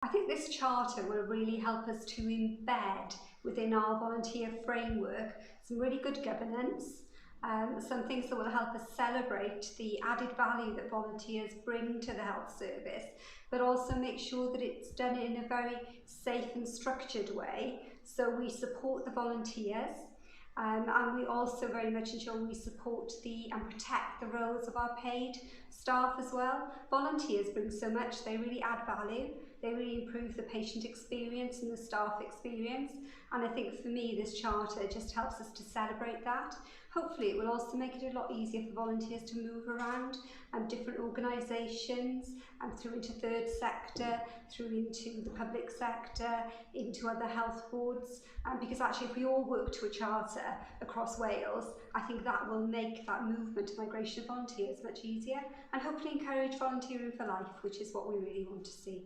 I think this charter will really help us to embed within our volunteer framework some really good governance, some things that will help us celebrate the added value that volunteers bring to the health service, but also make sure that it's done in a very safe and structured way, so we support the volunteers. And we also very much ensure we support and protect the roles of our paid staff as well. Volunteers bring so much, they really add value, they really improve the patient experience and the staff experience, and I think for me this charter just helps us to celebrate that. Hopefully it will also make it a lot easier for volunteers to move around different organisations and through into third sector, through into the public sector, into other health boards, because actually if we all work to a charter across Wales, I think that will make that movement of migration of volunteers much easier and hopefully encourage volunteering for life, which is what we really want to see.